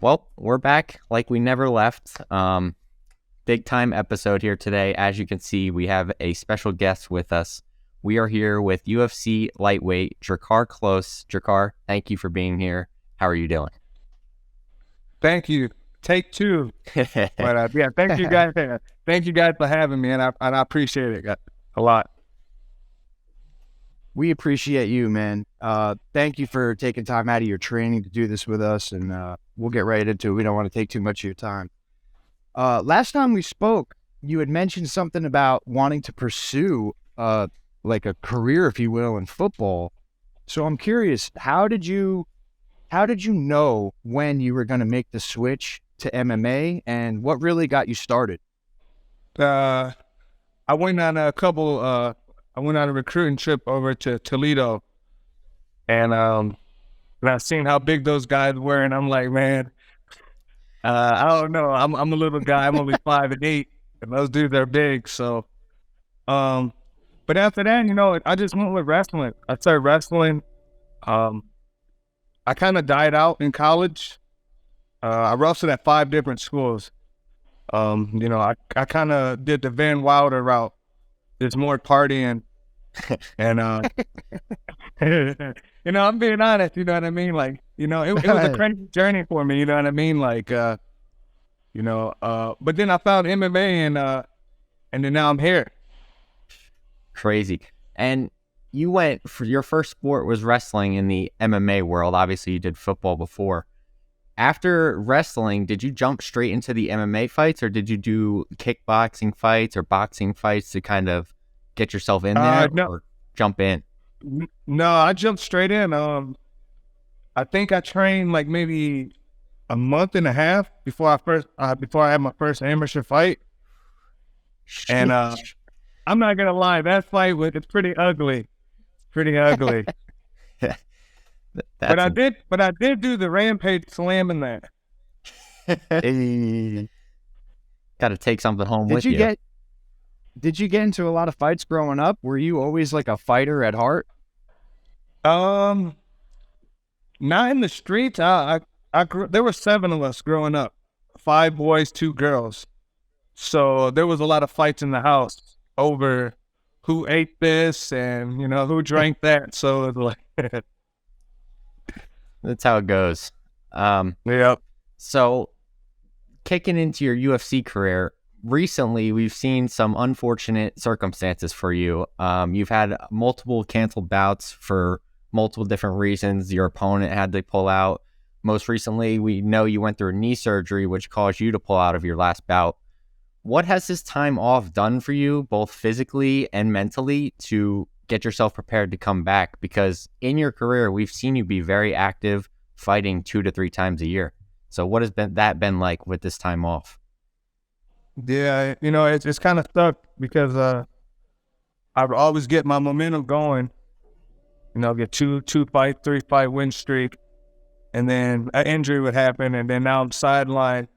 Well, we're back like we never left. Big time episode here today. As you can see, we have a special guest with us. We are here with UFC Lightweight Drakkar Klose. Drakkar, thank you for being here. How are you doing? Thank you. Take two. But yeah, thank you guys. Thank you guys for having me, and I appreciate it a lot. We appreciate you, man. Thank you for taking time out of your training to do this with us, and we'll get right into it. We don't want to take too much of your time. Last time we spoke, you had mentioned something about wanting to pursue like a career, if you will, in football. So I'm curious, how did you know when you were going to make the switch to MMA, and what really got you started? I went on a couple. I went on a recruiting trip over to Toledo, and I seen how big those guys were, and I'm like, man, I don't know. I'm a little guy. I'm only 5'8", and those dudes are big. So, but after that, I just went with wrestling. I started wrestling. I kind of died out in college. I wrestled at 5 different schools. I kind of did the Van Wilder route. There's more partying, and I'm being honest. You know what I mean? Like, it was a crazy journey for me. You know what I mean? Like, but then I found MMA, and then now I'm here. Crazy. And you went for your first sport was wrestling in the MMA world. Obviously, you did football before. After wrestling, did you jump straight into the MMA fights, or did you do kickboxing fights or boxing fights to kind of get yourself in there, No, or jump in? no, I jumped straight in. I think I trained like maybe a month and a half before I had my first amateur fight, and I'm not gonna lie, that fight it's pretty ugly, pretty ugly. But I did do the Rampage slam in there. Got to take something home with you. Did you get into a lot of fights growing up? Were you always like a fighter at heart? Not in the streets. I grew, there were 7 of us growing up, 5 boys, 2 girls. So there was a lot of fights in the house over who ate this and who drank that. So it was like That's how it goes. Yep. So, kicking into your UFC career, recently we've seen some unfortunate circumstances for you. You've had multiple canceled bouts for multiple different reasons. Your opponent had to pull out. Most recently, we know you went through a knee surgery, which caused you to pull out of your last bout. What has this time off done for you, both physically and mentally, to get yourself prepared to come back? Because in your career, we've seen you be very active, fighting 2 to 3 times a year. So what has that been like with this time off? Yeah, it's kind of stuck because I would always get my momentum going. Get 2 fight, 3 fight win streak, and then an injury would happen, and then now I'm sidelined,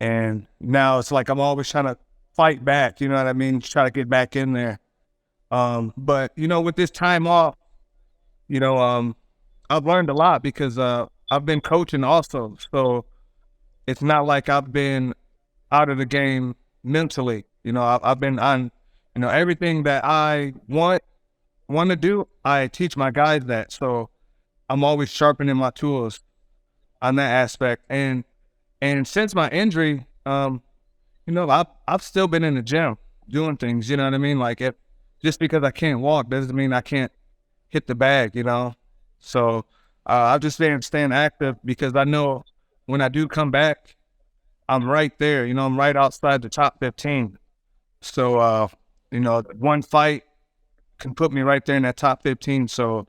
and now it's like I'm always trying to fight back. You know what I mean? Try to get back in there. But with this time off, I've learned a lot because I've been coaching also. So it's not like I've been out of the game mentally. I've been on, everything that I want to do, I teach my guys that. So I'm always sharpening my tools on that aspect. And since my injury, I've still been in the gym doing things. You know what I mean? Like just because I can't walk doesn't mean I can't hit the bag. So I've just been staying active because I know when I do come back, I'm right there. I'm right outside the top 15. So one fight can put me right there in that top 15. So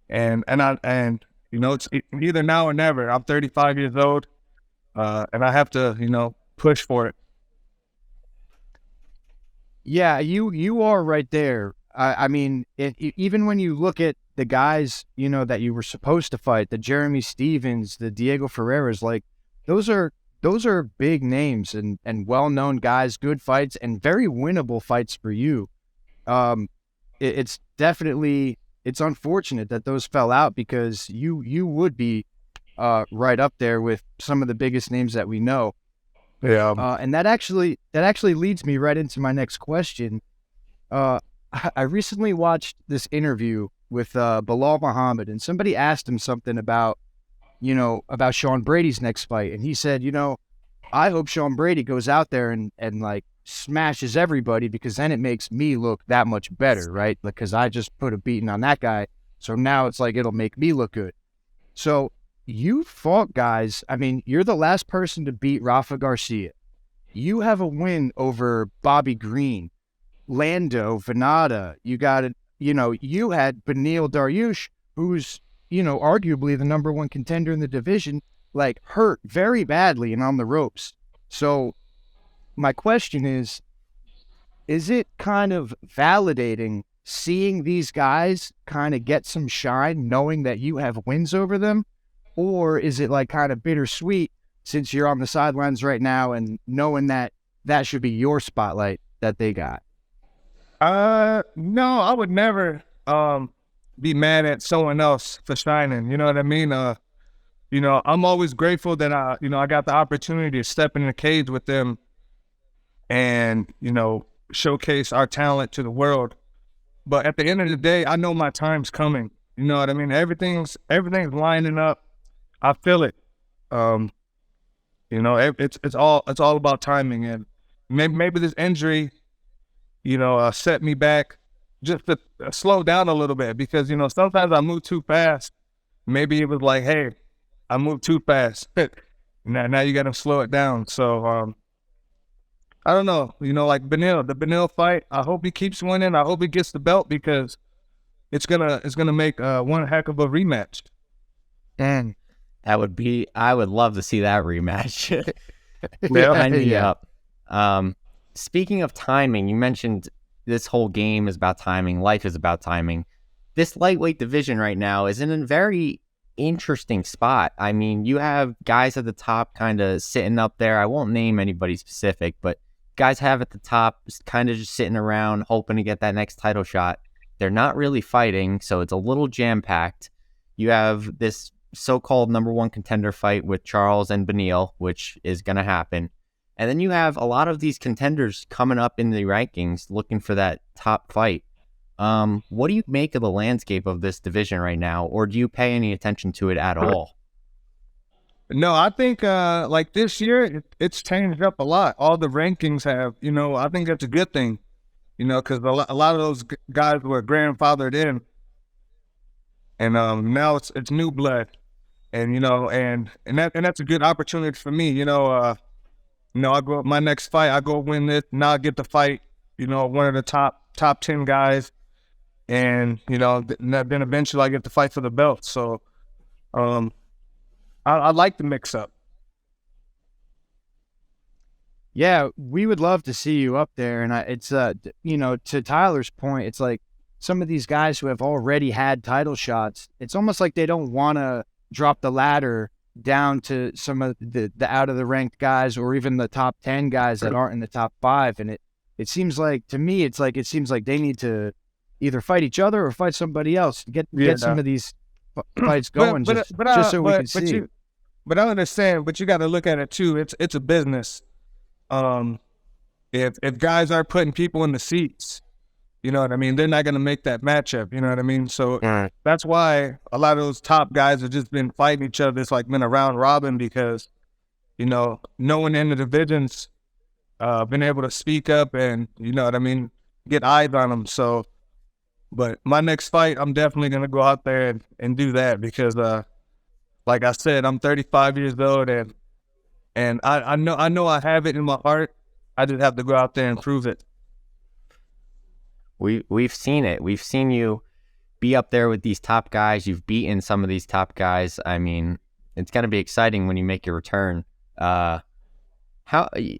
and it's either now or never. I'm 35 years old, and I have to push for it. Yeah, you are right there. I mean, even when you look at the guys, that you were supposed to fight, the Jeremy Stevens, the Diego Ferreiras, like those are big names and well-known guys, good fights and very winnable fights for you. It's unfortunate that those fell out because you would be right up there with some of the biggest names that we know. Yeah. And that actually leads me right into my next question. I recently watched this interview with Bilal Muhammad, and somebody asked him something about Sean Brady's next fight, and he said, I hope Sean Brady goes out there and like smashes everybody, because then it makes me look that much better, right? Because I just put a beating on that guy, so now it's like it'll make me look good. So you fought guys. I mean, you're the last person to beat Rafa Garcia. You have a win over Bobby Green, Lando Venata. You got it. You had Beneil Dariush, who's arguably the number one contender in the division, like hurt very badly and on the ropes. So my question is it kind of validating seeing these guys kind of get some shine, knowing that you have wins over them? Or is it like kind of bittersweet since you're on the sidelines right now and knowing that that should be your spotlight that they got? No, I would never be mad at someone else for shining. You know what I mean? I'm always grateful that I got the opportunity to step in the cage with them and, showcase our talent to the world. But at the end of the day, I know my time's coming. You know what I mean? Everything's lining up. I feel it. It's all about timing, and maybe this injury, set me back just to slow down a little bit, because sometimes I move too fast. Maybe it was like, hey, I moved too fast. now you got to slow it down. So I don't know. Like the Beneil fight, I hope he keeps winning. I hope he gets the belt, because it's gonna make one heck of a rematch. And I would love to see that rematch. Yeah. Sign me up. Speaking of timing, you mentioned this whole game is about timing. Life is about timing. This lightweight division right now is in a very interesting spot. I mean, you have guys at the top kind of sitting up there. I won't name anybody specific, but guys have at the top kind of just sitting around hoping to get that next title shot. They're not really fighting, so it's a little jam-packed. You have this so-called number one contender fight with Charles and Beneil, which is going to happen. And then you have a lot of these contenders coming up in the rankings looking for that top fight. What do you make of the landscape of this division right now, or do you pay any attention to it at all? No, I think like this year, it's changed up a lot. All the rankings have, I think that's a good thing, because a lot of those guys were grandfathered in. And now it's new blood, and and that's a good opportunity for me. I go my next fight, I go win it. Now I get to fight, one of the top 10 guys, and then eventually I get to fight for the belt. So, I like the mix up. Yeah, we would love to see you up there, and it's to Tyler's point, it's like some of these guys who have already had title shots, it's almost like they don't want to drop the ladder down to some of the out of the ranked guys, or even the top 10 guys that aren't in the top 5. And it seems like, to me, it seems like they need to either fight each other or fight somebody else. Get some of these fights going, just so we can see. But I understand, but you got to look at it too. It's a business. If guys aren't putting people in the seats, you know what I mean, they're not going to make that matchup. You know what I mean? So that's why a lot of those top guys have just been fighting each other. It's like been a round robin, because, no one in the division's been able to speak up and, get eyes on them. So, but my next fight, I'm definitely going to go out there and do that, because, like I said, I'm 35 years old, and I know I have it in my heart. I just have to go out there and prove it. We've seen it. We've seen you be up there with these top guys. You've beaten some of these top guys. I mean, it's going to be exciting when you make your return. How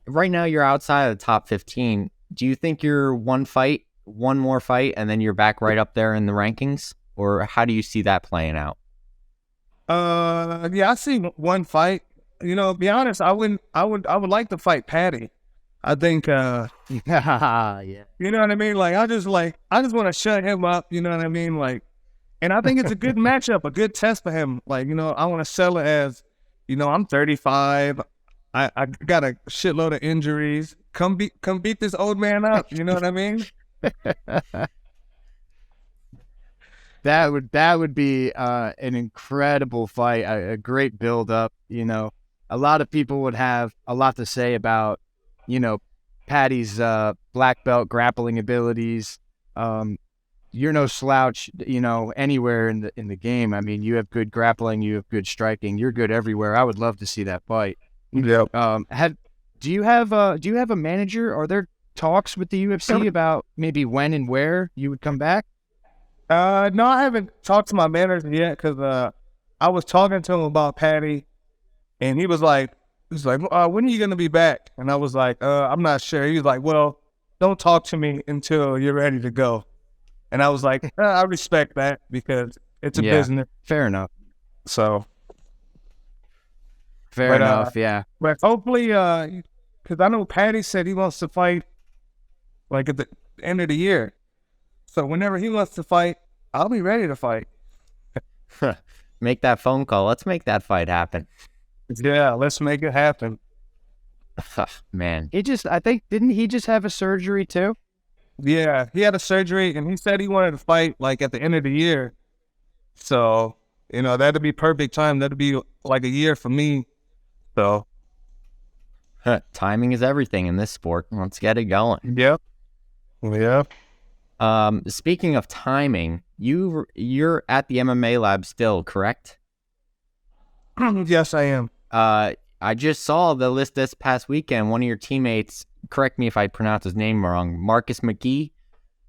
right now you're outside of the top 15. Do you think you're one more fight, and then you're back right up there in the rankings, or how do you see that playing out? Yeah, I see one fight. Be honest, I would like to fight Paddy. I think, yeah. You know what I mean? Like, I just want to shut him up. You know what I mean? Like, And I think it's a good matchup, a good test for him. Like, I want to sell it as, I'm 35. I got a shitload of injuries. Come beat this old man up. You know what I mean? That would be an incredible fight, a great build up. A lot of people would have a lot to say about, Paddy's black belt grappling abilities. You're no slouch, anywhere in the game. I mean, you have good grappling, you have good striking, you're good everywhere. I would love to see that fight. Yep. Do you have a manager? Are there talks with the UFC about maybe when and where you would come back? No, I haven't talked to my manager yet because I was talking to him about Paddy, and he was like, when are you gonna be back? And I was like, I'm not sure. He was like, well, don't talk to me until you're ready to go. And I was like, I respect that because it's a business. Fair enough. So. Fair enough, yeah. But hopefully, because I know Paddy said he wants to fight like at the end of the year. So whenever he wants to fight, I'll be ready to fight. Make that phone call. Let's make that fight happen. Yeah, let's make it happen. Man. I think, didn't he just have a surgery too? Yeah, he had a surgery, and he said he wanted to fight like at the end of the year. So, that'd be perfect time. That'd be like a year for me. So. Timing is everything in this sport. Let's get it going. Yep. Speaking of timing, you're at the MMA lab still, correct? Yes, I am. I just saw the list this past weekend. One of your teammates, correct me if I pronounce his name wrong, Marcus McGee,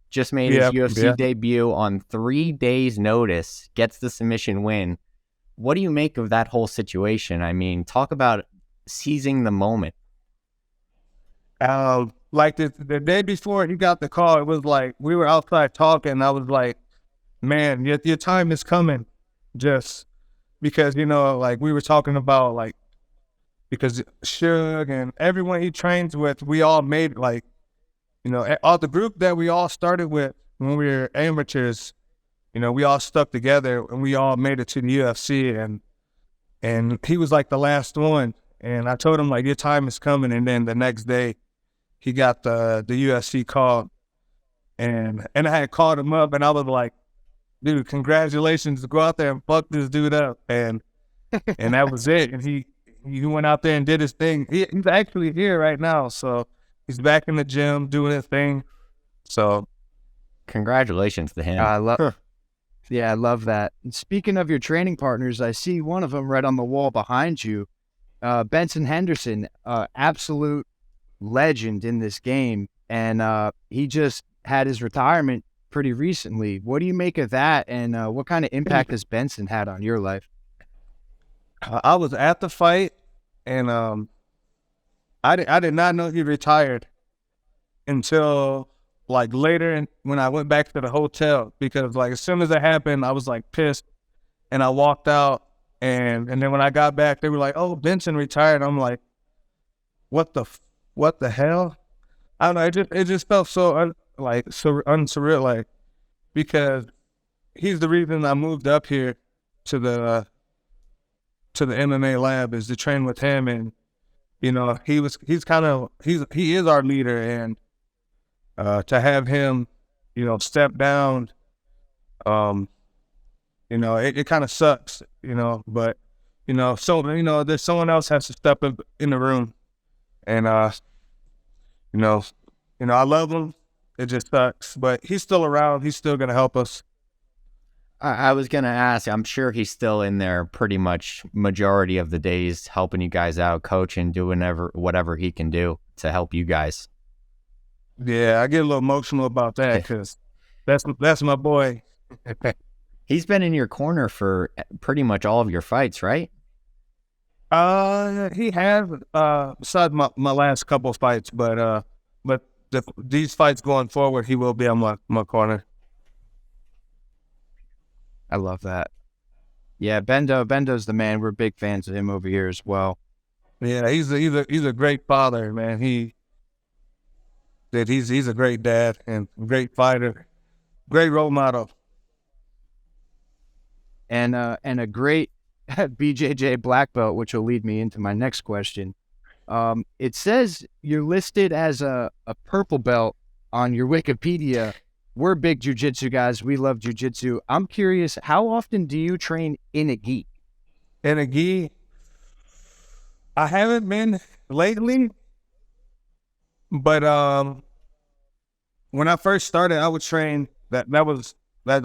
just made his UFC debut on 3 days' notice, gets the submission win. What do you make of that whole situation? I mean, talk about seizing the moment. Like the day before he got the call, it was like we were outside talking, and I was like, man, your time is coming. Just because, like we were talking about, like, because Suge and everyone he trains with, we all made, like, all the group that we all started with when we were amateurs, we all stuck together and we all made it to the UFC, and he was like the last one. And I told him, like, your time is coming. And then the next day he got the UFC call, and I had called him up, and I was like, dude, congratulations, go out there and fuck this dude up. And that was it. And he went out there and did his thing. He's actually here right now. So he's back in the gym doing his thing. So congratulations to him. I love that. And speaking of your training partners, I see one of them right on the wall behind you. Benson Henderson, absolute legend in this game. And he just had his retirement pretty recently. What do you make of that? And what kind of impact has Benson had on your life? I was at the fight, and I did not know he retired until like later when I went back to the hotel, because like as soon as it happened, I was like pissed, and I walked out, and then when I got back, they were like, "Oh, Benson retired." I'm like, "What the hell?" I don't know. It just felt so unsurreal, like, because he's the reason I moved up here to the MMA lab, is to train with him. And he is our leader, and to have him step down, it kind of sucks, but there's someone else has to step up in the room. And I love him. It just sucks, but he's still around. He's still gonna help us. I was going to ask, I'm sure he's still in there pretty much majority of the days, helping you guys out, coaching, doing whatever he can do to help you guys. Yeah, I get a little emotional about that because that's my boy. He's been in your corner for pretty much all of your fights, right? He has, besides my last couple of fights, but these fights going forward, he will be on my corner. I love that. Yeah, Bendo's the man. We're big fans of him over here as well. Yeah, he's a great father, man. He's a great dad and great fighter, great role model. and a great BJJ black belt, which will lead me into my next question. It says you're listed as a purple belt on your Wikipedia. We're big jiu-jitsu guys. We love jiu-jitsu. I'm curious, how often do you train in a gi? In a gi, I haven't been lately, but when I first started, I would train I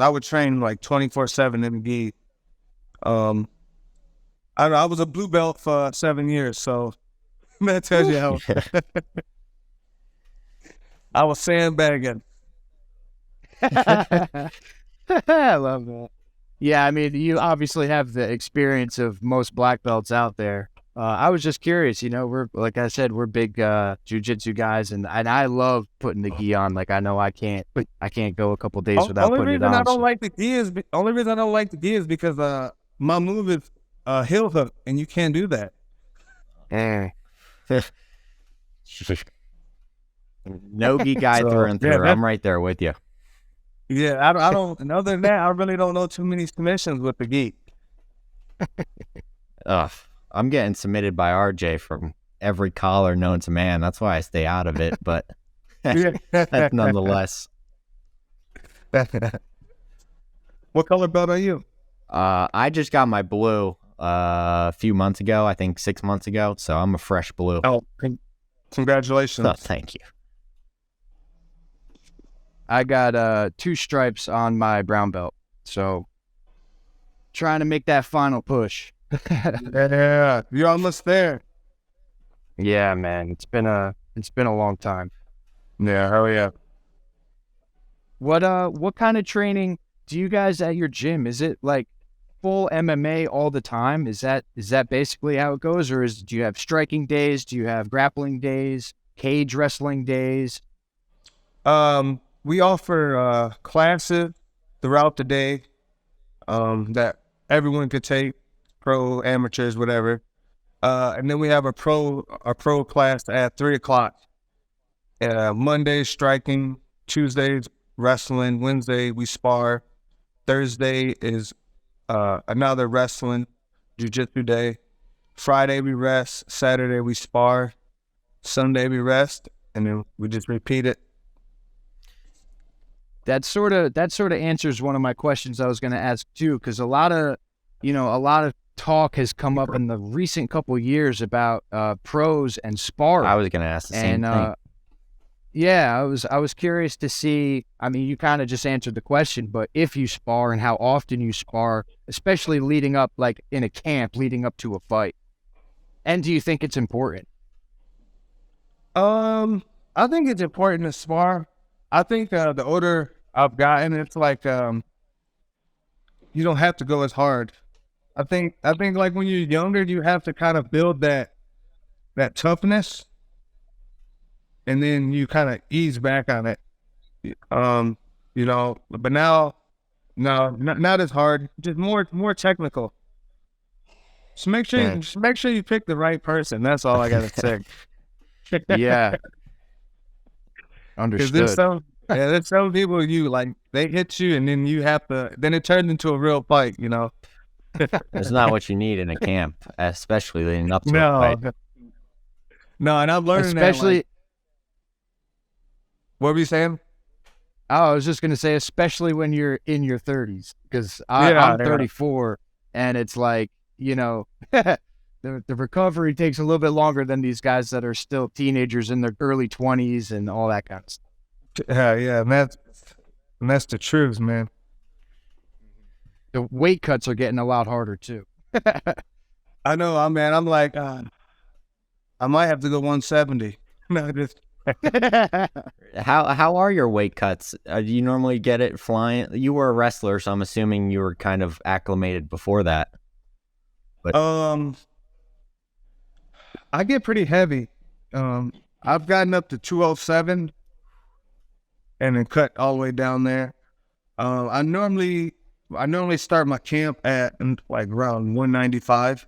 would train like 24/7 in a gi. I was a blue belt for 7 years, so that tells you how I was sandbagging. I love that. Yeah, I mean, you obviously have the experience of most black belts out there. I was just curious, we're, like I said, we're big jiu-jitsu guys, and I love putting the gi on. Like, I know I can't go a couple days without putting it on. Only reason I don't like the gi is because my move is heel hook, and you can't do that. No gi guy through and through. I'm right there with you. Yeah, I don't. And other than that, I really don't know too many submissions with the gi. I'm getting submitted by RJ from every collar known to man. That's why I stay out of it. But nonetheless. What color belt are you? I just got my blue a few months ago. I think 6 months ago. So I'm a fresh blue. Oh, congratulations! Oh, thank you. I got 2 stripes on my brown belt, so trying to make that final push. Yeah, you're almost there. Yeah, man, it's been a long time. Yeah, hell yeah. What kind of training do you guys at your gym? Is it like full MMA all the time? Is that basically how it goes, or do you have striking days? Do you have grappling days? Cage wrestling days? We offer classes throughout the day that everyone could take, pro, amateurs, whatever. And then we have a pro class at 3:00. Monday striking, Tuesdays wrestling, Wednesday we spar, Thursday is another wrestling, jiu-jitsu day. Friday we rest, Saturday we spar, Sunday we rest, and then we just repeat it. That sort of answers one of my questions I was going to ask too, because a lot of talk has come up in the recent couple of years about pros and sparring. I was going to ask the same thing. Yeah, I was curious to see. I mean, you kind of just answered the question, but if you spar and how often you spar, especially leading up, like in a camp, leading up to a fight, and do you think it's important? I think it's important to spar. I think the older I've gotten, it's like you don't have to go as hard. I think like when you're younger, you have to kind of build that toughness, and then you kind of ease back on it. But now, no, not as hard, just more technical. Just make sure you pick the right person. That's all I gotta say. Yeah. Understood. There's some people they hit you and then then it turns into a real fight, It's not what you need in a camp, especially leading up to a fight. No, and I'm learning especially. What were you saying? Oh, I was just gonna say, especially when you're in your 30s, because I'm 34, and it's like the recovery takes a little bit longer than these guys that are still teenagers in their early 20s and all that kind of stuff. Yeah, and that's the truth, man. The weight cuts are getting a lot harder too. I know, I'm like, I might have to go 170. No, just. How are your weight cuts? Do you normally get it flying? You were a wrestler, so I'm assuming you were kind of acclimated before that. But I get pretty heavy. I've gotten up to 207 and then cut all the way down there. I normally start my camp at like around 195.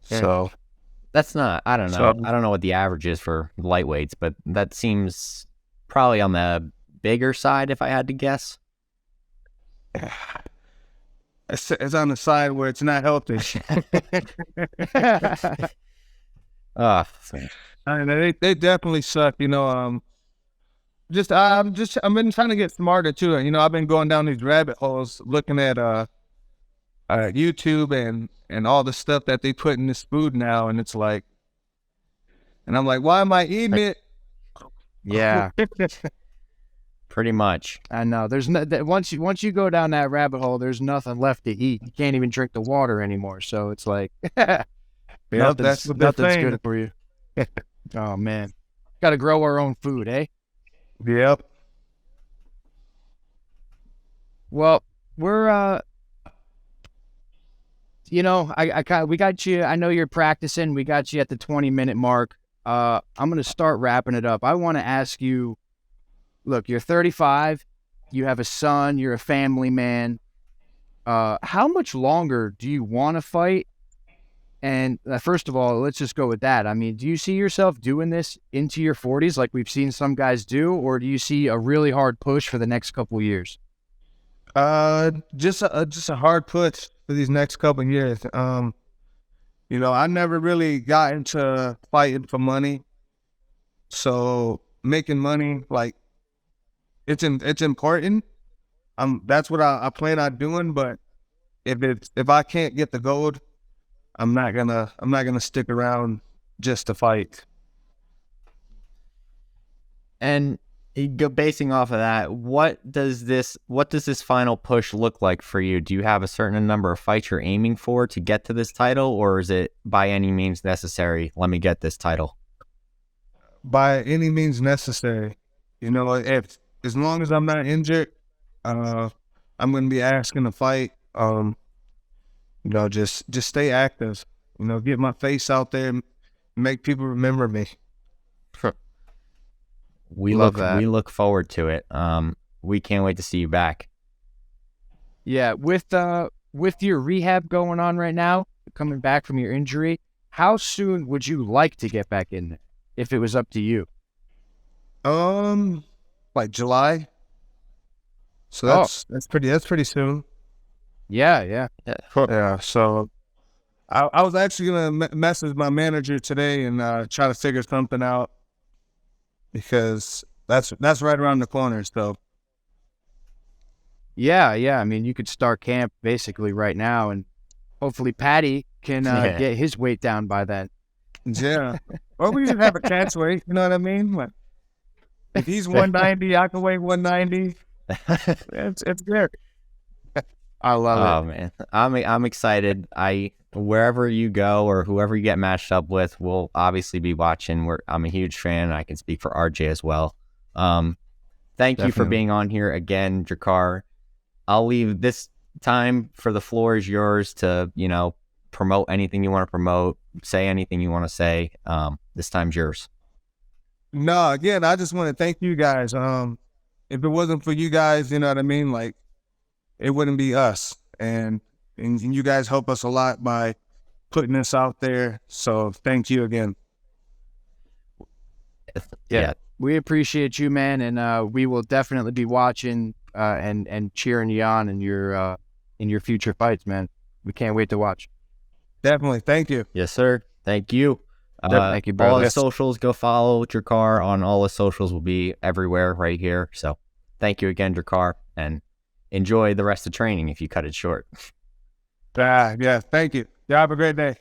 Yeah. So that's not, I don't know. I don't know what the average is for lightweights, but that seems probably on the bigger side if I had to guess. it's on the side where it's not healthy. Ah, I mean, they definitely suck. You know, I've been trying to get smarter too. You know, I've been going down these rabbit holes looking at YouTube and all the stuff that they put in this food now, and it's like, and I'm like, why am I eating it? Yeah, pretty much. I know. There's no, once you go down that rabbit hole, there's nothing left to eat. You can't even drink the water anymore. So it's like, That's what they're nothing's saying. good for you. Oh man, got to grow our own food, eh? Yep. Well, we're you know, we got you. I know you're practicing. We got you at the 20-minute mark. I'm gonna start wrapping it up. I want to ask you. Look, you're 35. You have a son. You're a family man. How much longer do you want to fight? And first of all, let's just go with that. I mean, do you see yourself doing this into your 40s like we've seen some guys do, or do you see a really hard push for the next couple years? Just a hard push for these next couple of years. You know, I never really got into fighting for money, so making money, like, it's important. That's what I plan on doing. But if I can't get the gold, I'm not gonna stick around just to fight. And basing off of that, what does this final push look like for you? Do you have a certain number of fights you're aiming for to get to this title, or is it by any means necessary, let me get this title? By any means necessary. You know, as long as I'm not injured, I'm gonna be asking to fight. You know, just stay active. You know, get my face out there, and make people remember me. We Love look forward to it. We can't wait to see you back. Yeah, with your rehab going on right now, coming back from your injury, how soon would you like to get back in there if it was up to you? Like July. So that's pretty soon. Yeah. Yeah. So I was actually gonna message my manager today and try to figure something out, because that's right around the corner. So Yeah. I mean, you could start camp basically right now, and hopefully Paddy can get his weight down by then. yeah. Or we can have a catch weight. You know what I mean? Like, if he's 190, I can weigh 190. It's good. I love it. Oh man, I'm excited. Wherever you go or whoever you get matched up with, we'll obviously be watching. I'm a huge fan, and I can speak for RJ as well. Thank you for being on here again, Drakkar. I'll leave this time for the floor is yours to, you know, promote anything you want to promote, say anything you want to say. This time's yours. No, again, I just want to thank you guys. If it wasn't for you guys, you know what I mean? Like, it wouldn't be us. And you guys help us a lot by putting this out there. So thank you again. Yeah. We appreciate you, man, and we will definitely be watching and cheering you on in your future fights, man. We can't wait to watch. Definitely. Thank you. Yes, sir. Thank you. Thank you, brother. All the socials, go follow Drakkar on all the socials, will be everywhere right here. So thank you again, Drakkar, and enjoy the rest of training if you cut it short. Yeah. Thank you. Y'all have a great day.